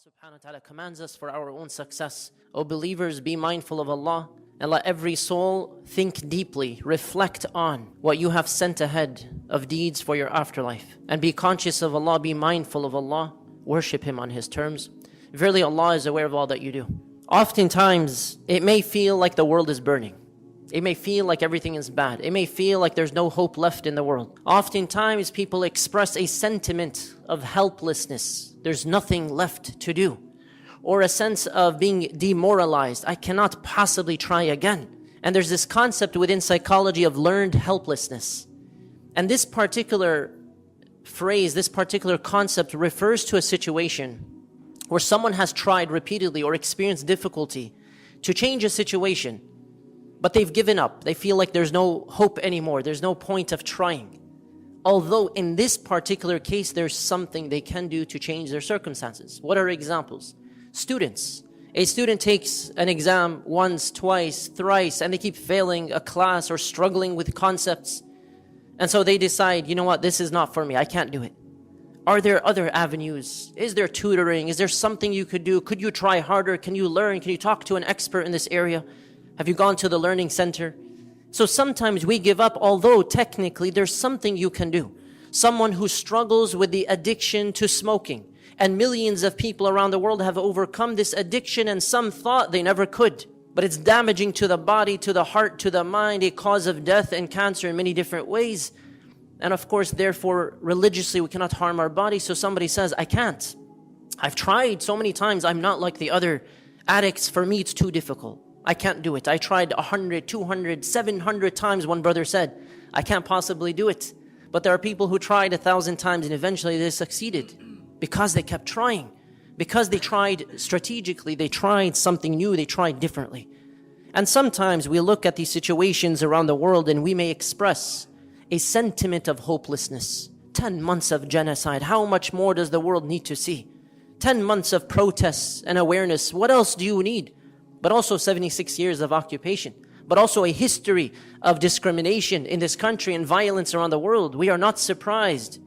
subhanahu wa ta'ala commands us for our own success. O believers, be mindful of Allah and let every soul think deeply, reflect on what you have sent ahead of deeds for your afterlife. And be conscious of Allah, be mindful of Allah, worship Him on His terms. Verily Allah is aware of all that you do. Oftentimes, it may feel like the world is burning. It may feel like everything is bad. It may feel like there's no hope left in the world. Oftentimes, people express a sentiment of helplessness. There's nothing left to do. Or a sense of being demoralized. I cannot possibly try again. And there's this concept within psychology of learned helplessness. And this particular phrase, this particular concept refers to a situation where someone has tried repeatedly or experienced difficulty to change a situation, but they've given up. They feel like there's no hope anymore. There's no point of trying. Although in this particular case, there's something they can do to change their circumstances. What are examples? Students. A student takes an exam once, twice, thrice, and they keep failing a class or struggling with concepts. And so they decide, you know what, this is not for me. I can't do it. Are there other avenues? Is there tutoring? Is there something you could do? Could you try harder? Can you learn? Can you talk to an expert in this area? Have you gone to the learning center? So sometimes we give up, although technically there's something you can do. Someone who struggles with the addiction to smoking, and millions of people around the world have overcome this addiction, and some thought they never could. But it's damaging to the body, to the heart, to the mind, a cause of death and cancer in many different ways. And of course, therefore, religiously, we cannot harm our body. So somebody says, I can't. I've tried so many times. I'm not like the other addicts. For me, it's too difficult. I can't do it. I tried 100, 200, 700 times, one brother said. I can't possibly do it. But there are people who tried 1,000 times and eventually they succeeded because they kept trying. Because they tried strategically, they tried something new, they tried differently. And sometimes we look at these situations around the world and we may express a sentiment of hopelessness. 10 months of genocide, how much more does the world need to see? 10 months of protests and awareness, what else do you need? But also 76 years of occupation, but also a history of discrimination in this country and violence around the world. We are not surprised.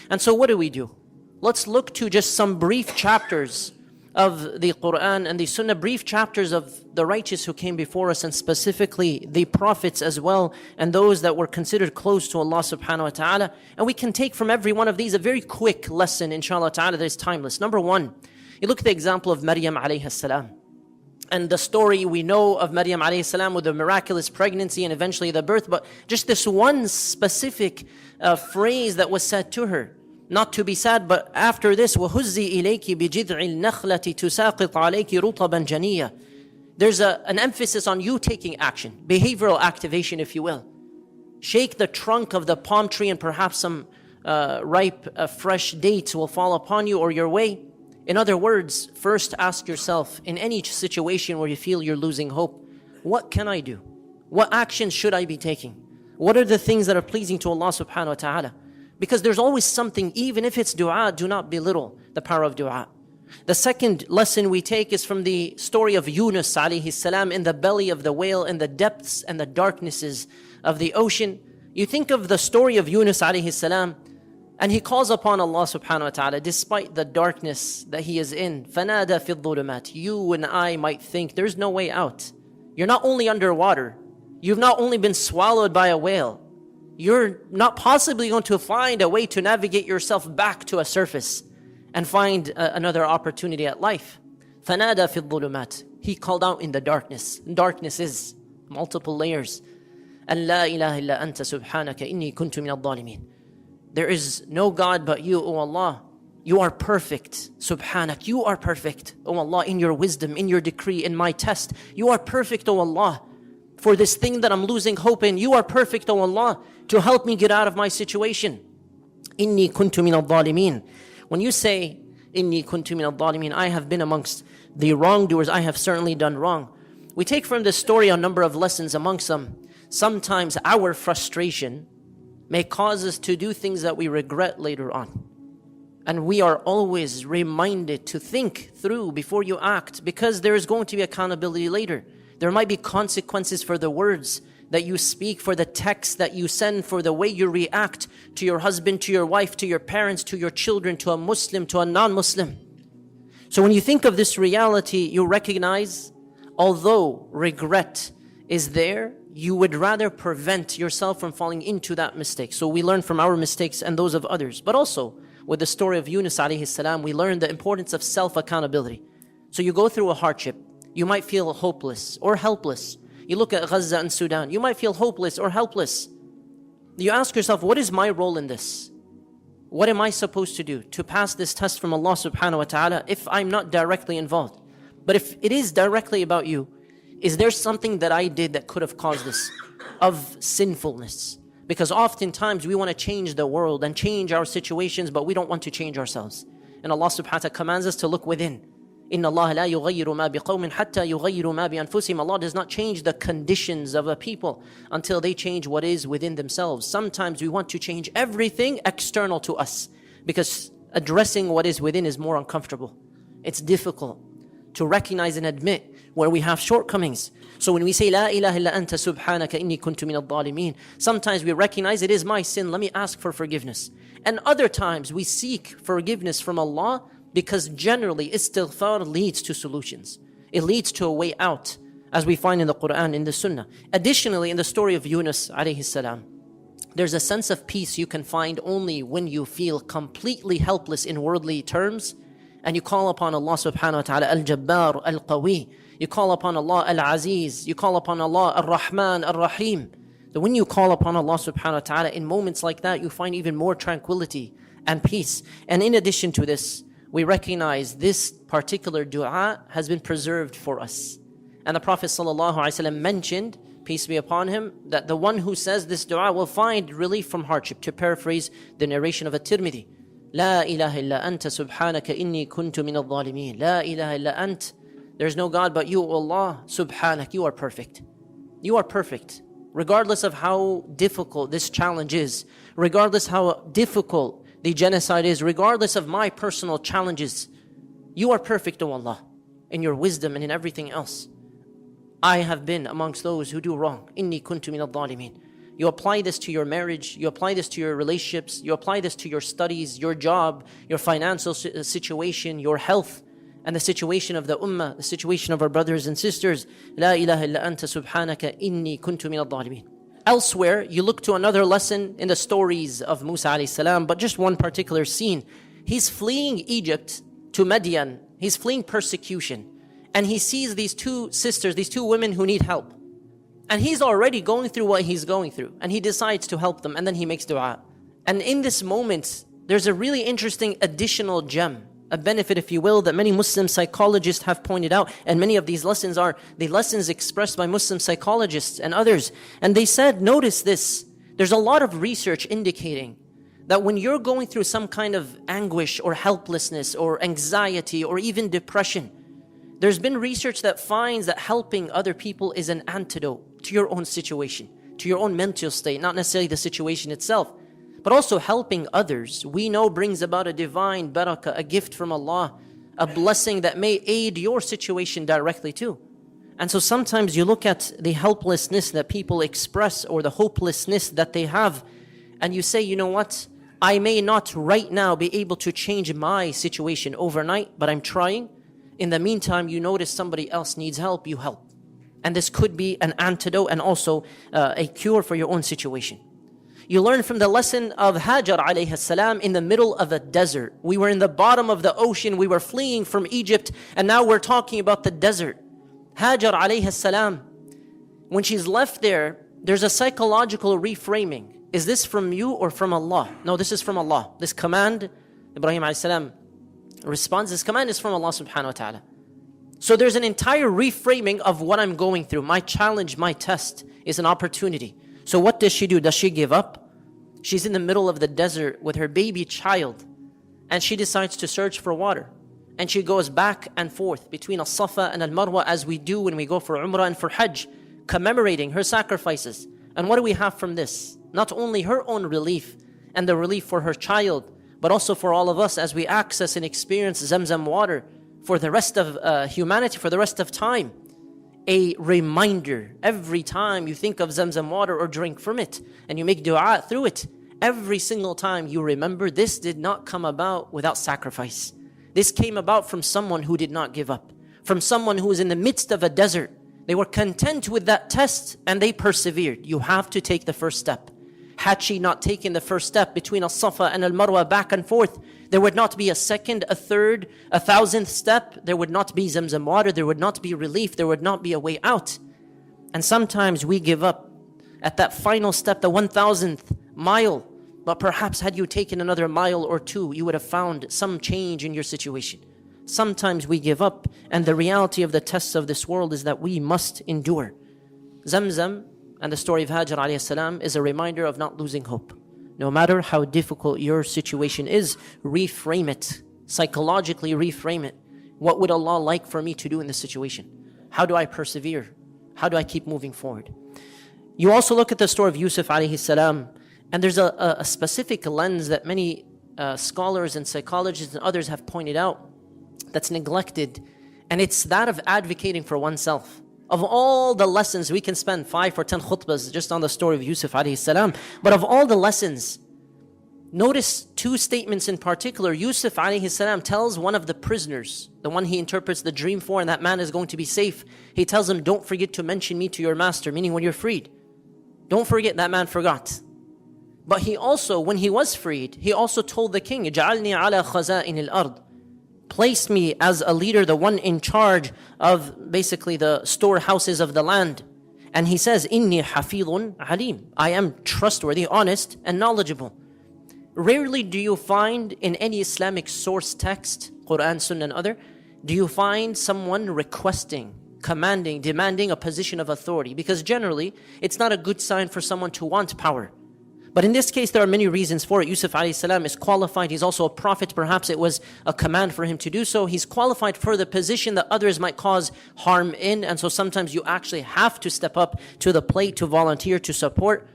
And so what do? Let's look to just some brief chapters of the Quran and the Sunnah, brief chapters of the righteous who came before us, and specifically the prophets as well, and those that were considered close to Allah subhanahu wa ta'ala. And we can take from every one of these a very quick lesson, inshallah ta'ala, that is timeless. Number one, you look at the example of Maryam alayhi salam. And the story we know of Maryam alayhi salam with the miraculous pregnancy and eventually the birth, but just this one specific phrase that was said to her. Not to be sad, but after this, وَهُزِّي إِلَيْكِ بِجِذْعِ النَّخْلَةِ تُسَاقِطْ عَلَيْكِ رُطَبًا جَنِيًّا. There's an emphasis on you taking action, behavioral activation, if you will. Shake the trunk of the palm tree and perhaps some ripe, fresh dates will fall upon you or your way. In other words, first ask yourself, in any situation where you feel you're losing hope, what can I do? What actions should I be taking? What are the things that are pleasing to Allah subhanahu wa ta'ala? Because there's always something, even if it's dua, do not belittle the power of dua. The second lesson we take is from the story of Yunus alayhi salam in the belly of the whale, in the depths and the darknesses of the ocean. You think of the story of Yunus alayhi salam, and he calls upon Allah subhanahu wa ta'ala despite the darkness that he is in. فَنَادَى فِي الظُّلُمَاتِ. You and I might think there's no way out. You're not only underwater, you've not only been swallowed by a whale, you're not possibly going to find a way to navigate yourself back to a surface and find another opportunity at life. فَنَادَى فِي الظُّلُمَاتِ. He called out in the darkness. Darkness is multiple layers. أَن لَا إِلَهَ إِلَّا أَنْتَ سُبْحَانَكَ إِنِّي كُنْتُ مِنَ الظَّالِمِينَ. There is no God but you, O Allah. You are perfect. Subhanak. You are perfect, O Allah, in your wisdom, in your decree, in my test. You are perfect, O Allah. For this thing that I'm losing hope in, you are perfect, O Allah, to help me get out of my situation. Inni kuntu min al-zalimin. When you say, Inni kuntu min al-zalimin, I have been amongst the wrongdoers, I have certainly done wrong. We take from this story a number of lessons. Amongst them, sometimes our frustration may cause us to do things that we regret later on. And we are always reminded to think through before you act, because there is going to be accountability later. There might be consequences for the words that you speak, for the text that you send, for the way you react to your husband, to your wife, to your parents, to your children, to a Muslim, to a non-Muslim. So when you think of this reality, you recognize, although regret is there, you would rather prevent yourself from falling into that mistake. So we learn from our mistakes and those of others. But also, with the story of Yunus alayhi salam, we learn the importance of self-accountability. So you go through a hardship. You might feel hopeless or helpless. You look at Gaza and Sudan. You might feel hopeless or helpless. You ask yourself, what is my role in this? What am I supposed to do to pass this test from Allah subhanahu wa ta'ala if I'm not directly involved? But if it is directly about you, is there something that I did that could have caused this of sinfulness? Because oftentimes we want to change the world and change our situations, but we don't want to change ourselves. And Allah subhanahu wa ta'ala commands us to look within. Inna Allah la yughayyiru ma biqawmin hatta yughayyiru ma bi anfusihim. Allah does not change the conditions of a people until they change what is within themselves. Sometimes we want to change everything external to us because addressing what is within is more uncomfortable. It's difficult to recognize and admit where we have shortcomings. So when we say, La ilaha illa anta subhanaka inni kuntu min al-dhalimeen, sometimes we recognize it is my sin, let me ask for forgiveness. And other times we seek forgiveness from Allah because generally istighfar leads to solutions. It leads to a way out, as we find in the Quran, in the Sunnah. Additionally, in the story of Yunus alayhi salam, there's a sense of peace you can find only when you feel completely helpless in worldly terms and you call upon Allah subhanahu wa ta'ala al-Jabbar, al-Qawi. You call upon Allah al-Aziz. You call upon Allah al-Rahman, al-Rahim. So when you call upon Allah subhanahu wa ta'ala in moments like that, you find even more tranquility and peace. And in addition to this, we recognize this particular dua has been preserved for us. And the Prophet ﷺ mentioned, peace be upon him, that the one who says this dua will find relief from hardship. To paraphrase the narration of At-Tirmidhi, La ilaha illa anta subhanaka inni kuntu min al-dhalimeen. La ilaha illa ant. There's no God but you, O Allah. Subhanak, you are perfect. You are perfect. Regardless of how difficult this challenge is, regardless how difficult the genocide is, regardless of my personal challenges, you are perfect, O Allah, in your wisdom and in everything else. I have been amongst those who do wrong. Inni kuntu min al-dhalimeen. You apply this to your marriage, you apply this to your relationships, you apply this to your studies, your job, your financial situation, your health, and the situation of the ummah, the situation of our brothers and sisters. La ilaha illa anta subhanaka inni kuntu min al-dhalimeen. Elsewhere, you look to another lesson in the stories of Musa alayhi salam, but just one particular scene. He's fleeing Egypt to Madian. He's fleeing persecution. And he sees these two sisters, these two women who need help. And he's already going through what he's going through. And he decides to help them. And then he makes dua. And in this moment, there's a really interesting additional gem, a benefit, if you will, that many Muslim psychologists have pointed out. And many of these lessons are the lessons expressed by Muslim psychologists and others. And they said, notice this, there's a lot of research indicating that when you're going through some kind of anguish or helplessness or anxiety or even depression, there's been research that finds that helping other people is an antidote to your own situation, to your own mental state, not necessarily the situation itself. But also helping others, we know, brings about a divine barakah, a gift from Allah, a blessing that may aid your situation directly too. And so sometimes you look at the helplessness that people express or the hopelessness that they have, and you say, you know what? I may not right now be able to change my situation overnight, but I'm trying. In the meantime, you notice somebody else needs help, you help. And this could be an antidote and also a cure for your own situation. You learn from the lesson of Hajar alayhi salam in the middle of a desert. We were in the bottom of the ocean. We were fleeing from Egypt. And now we're talking about the desert. Hajar alayhi salam, when she's left there, there's a psychological reframing. Is this from you or from Allah? No, this is from Allah. This command, Ibrahim alayhi salam responds, this command is from Allah subhanahu wa ta'ala. So there's an entire reframing of what I'm going through. My challenge, my test is an opportunity. So what does she do? Does she give up? She's in the middle of the desert with her baby child, and she decides to search for water. And she goes back and forth between Al-Safa and Al-Marwa, as we do when we go for Umrah and for Hajj, commemorating her sacrifices. And what do we have from this? Not only her own relief and the relief for her child, but also for all of us as we access and experience Zamzam water for the rest of humanity, for the rest of time. A reminder, every time you think of Zamzam water or drink from it, and you make dua through it, every single time you remember this did not come about without sacrifice. This came about from someone who did not give up, from someone who was in the midst of a desert. They were content with that test and they persevered. You have to take the first step. Had she not taken the first step between Al-Safa and Al-Marwa back and forth, there would not be a second, a third, 1,000th step. There would not be Zamzam water. There would not be relief. There would not be a way out. And sometimes we give up at that final step, the 1,000th mile. But perhaps had you taken another mile or two, you would have found some change in your situation. Sometimes we give up, and the reality of the tests of this world is that we must endure. Zamzam and the story of Hajar alayhi salam is a reminder of not losing hope. No matter how difficult your situation is, reframe it. Psychologically reframe it. What would Allah like for me to do in this situation? How do I persevere? How do I keep moving forward? You also look at the story of Yusuf alayhi salam, and there's a specific lens that many scholars and psychologists and others have pointed out that's neglected, and it's that of advocating for oneself. Of all the lessons, we can spend 5 or 10 khutbahs just on the story of Yusuf alayhi salam, but of all the lessons, notice 2 statements in particular. Yusuf alayhi salam tells one of the prisoners, the one he interprets the dream for, and that man is going to be safe. He tells him, don't forget to mention me to your master, meaning when you're freed. Don't forget. That man forgot. But he also, when he was freed, he also told the king, اجعلني على خزائن الأرض. Place me as a leader, the one in charge of basically the storehouses of the land. And he says, إني حفيظ عليم. I am trustworthy, honest, and knowledgeable. Rarely do you find in any Islamic source text, Quran, Sunnah, and other, do you find someone requesting, commanding, demanding a position of authority. Because generally, it's not a good sign for someone to want power. But in this case, there are many reasons for it. Yusuf alayhi salam is qualified. He's also a prophet. Perhaps it was a command for him to do so. He's qualified for the position that others might cause harm in. And so sometimes you actually have to step up to the plate to volunteer, to support.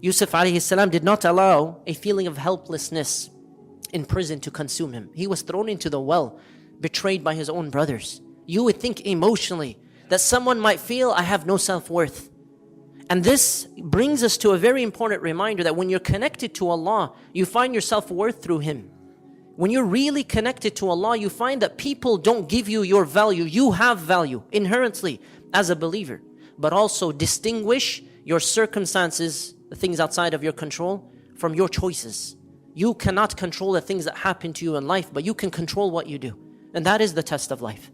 Yusuf alayhi salam did not allow a feeling of helplessness in prison to consume him. He was thrown into the well, betrayed by his own brothers. You would think emotionally that someone might feel, I have no self-worth. And this brings us to a very important reminder that when you're connected to Allah, you find your self-worth through Him. When you're really connected to Allah, you find that people don't give you your value. You have value inherently as a believer. But also distinguish your circumstances, the things outside of your control, from your choices. You cannot control the things that happen to you in life, but you can control what you do. And that is the test of life.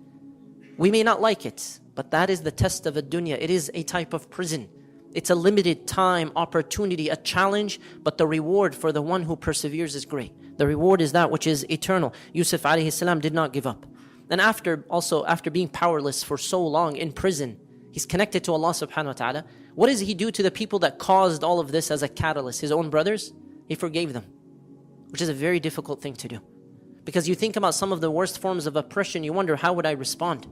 We may not like it, but that is the test of a dunya. It is a type of prison. It's a limited time, opportunity, a challenge, but the reward for the one who perseveres is great. The reward is that which is eternal. Yusuf alayhi salam did not give up. And after being powerless for so long in prison, he's connected to Allah subhanahu wa ta'ala. What does he do to the people that caused all of this as a catalyst? His own brothers? He forgave them, which is a very difficult thing to do. Because you think about some of the worst forms of oppression, you wonder, how would I respond?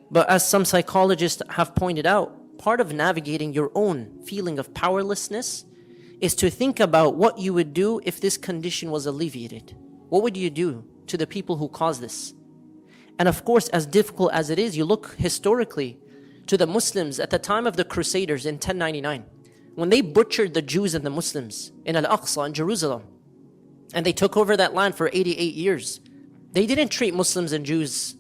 But as some psychologists have pointed out, part of navigating your own feeling of powerlessness is to think about what you would do if this condition was alleviated. What would you do to the people who caused this? And of course, as difficult as it is, you look historically to the Muslims at the time of the Crusaders in 1099, when they butchered the Jews and the Muslims in Al-Aqsa in Jerusalem, and they took over that land for 88 years. They didn't treat Muslims and Jews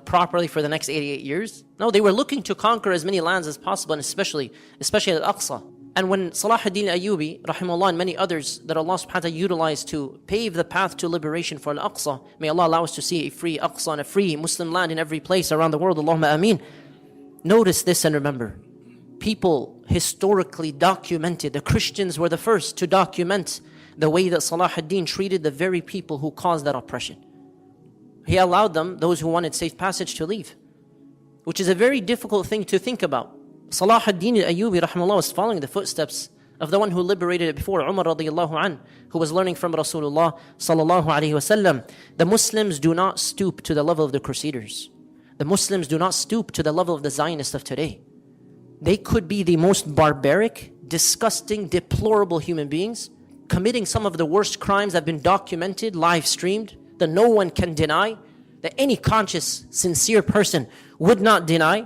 properly for the next 88 years. No, they were looking to conquer as many lands as possible, and especially Al-Aqsa. And when Salah ad-Din Ayyubi, rahimahullah, and many others that Allah subhanahu wa ta'ala utilized to pave the path to liberation for Al-Aqsa, may Allah allow us to see a free Aqsa and a free Muslim land in every place around the world, Allahumma ameen. Notice this and remember, people historically documented, the Christians were the first to document the way that Salah ad-Din treated the very people who caused that oppression. He allowed them, those who wanted safe passage, to leave, which is a very difficult thing to think about. Salah ad-Din al-Ayyubi rahimahullah was following the footsteps of the one who liberated it before, Umar radiyallahu an, who was learning from Rasulullah sallallahu alayhi wasallam. The Muslims do not stoop to the level of the Crusaders. The Muslims do not stoop to the level of the Zionists of today. They could be the most barbaric, disgusting, deplorable human beings, committing some of the worst crimes that have been documented, live streamed, that no one can deny, that any conscious, sincere person would not deny,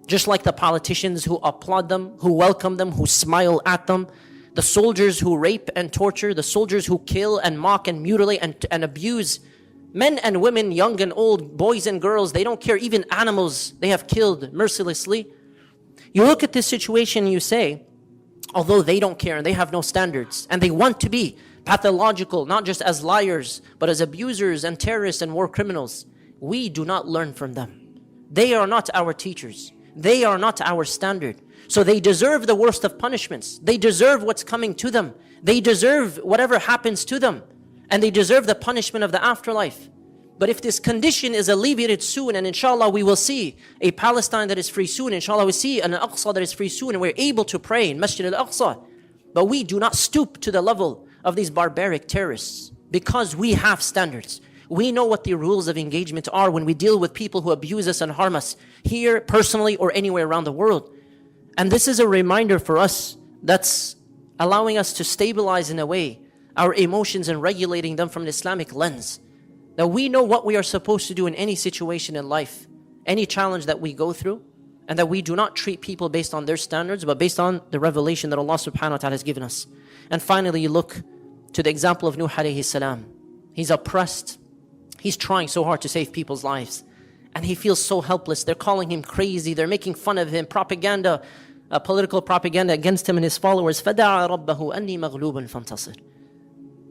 just like the politicians who applaud them, who welcome them, who smile at them, the soldiers who rape and torture, the soldiers who kill and mock and mutilate and abuse Men and women, young and old, boys and girls, they don't care. Even animals they have killed mercilessly. You look at this situation and you say, although they don't care and they have no standards and they want to be pathological, not just as liars, but as abusers and terrorists and war criminals, we do not learn from them. They are not our teachers. They are not our standard. So they deserve the worst of punishments. They deserve what's coming to them. They deserve whatever happens to them. And they deserve the punishment of the afterlife. But if this condition is alleviated soon, and inshallah we will see a Palestine that is free soon, inshallah we see an Aqsa that is free soon, and we're able to pray in Masjid al-Aqsa. But we do not stoop to the level of these barbaric terrorists because we have standards. We know what the rules of engagement are when we deal with people who abuse us and harm us here personally or anywhere around the world. And this is a reminder for us that's allowing us to stabilize in a way our emotions and regulating them from an Islamic lens. That we know what we are supposed to do in any situation in life, any challenge that we go through, and that we do not treat people based on their standards, but based on the revelation that Allah subhanahu wa ta'ala has given us. And finally, you look to the example of Nuh alayhi salam. He's oppressed. He's trying so hard to save people's lives. And he feels so helpless. They're calling him crazy. They're making fun of him. Propaganda, political propaganda against him and his followers. فَدَعَى رَبَّهُ أَنِّي مَغْلُوبٌ فَانْتَصِرْ.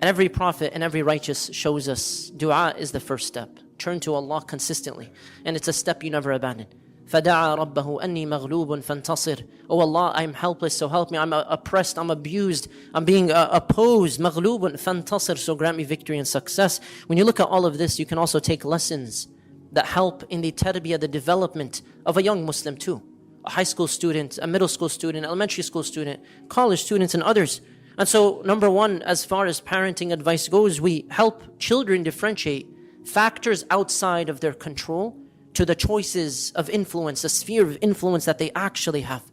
And every prophet and every righteous shows us dua is the first step. Turn to Allah consistently. And it's a step you never abandon. فَدَعَى رَبَّهُ أَنِّي مَغْلُوبٌ فَانْتَصِرْ. Oh Allah, I'm helpless, so help me. I'm oppressed, I'm abused, I'm being opposed. مَغْلُوبٌ فَانْتَصِرْ. So grant me victory and success. When you look at all of this, you can also take lessons that help in the tarbiyah, the development of a young Muslim too. A high school student, a middle school student, elementary school student, college students and others. And so, number one, as far as parenting advice goes, we help children differentiate factors outside of their control to the choices of influence, the sphere of influence that they actually have.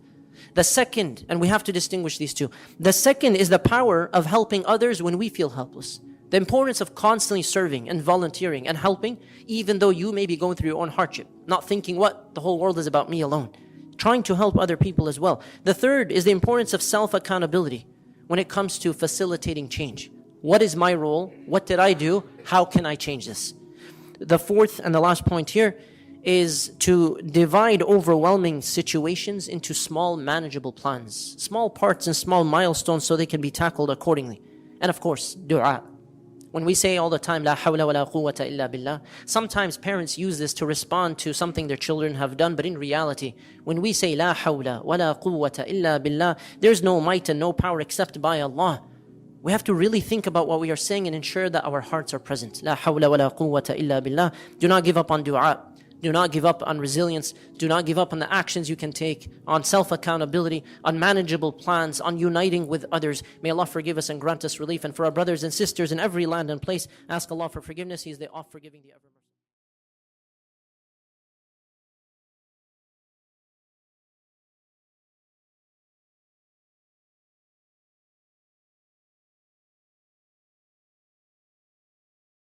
The second, and we have to distinguish these two, the second is the power of helping others when we feel helpless. The importance of constantly serving and volunteering and helping, even though you may be going through your own hardship, not thinking what the whole world is about me alone, trying to help other people as well. The third is the importance of self-accountability when it comes to facilitating change. What is my role? What did I do? How can I change this? The fourth and the last point here is to divide overwhelming situations into small manageable plans, small parts and small milestones so they can be tackled accordingly. And of course, dua. When we say all the time, la hawla wa la quwwata illa billah, sometimes parents use this to respond to something their children have done, but in reality, when we say la hawla wa la quwwata illa billah, there's no might and no power except by Allah. We have to really think about what we are saying and ensure that our hearts are present. La hawla wa la quwwata illa billah. Do not give up on dua. Do not give up on resilience. Do not give up on the actions you can take, on self-accountability, on manageable plans, on uniting with others. May Allah forgive us and grant us relief. And for our brothers and sisters in every land and place, ask Allah for forgiveness. He is the oft-forgiving, the ever-merciful.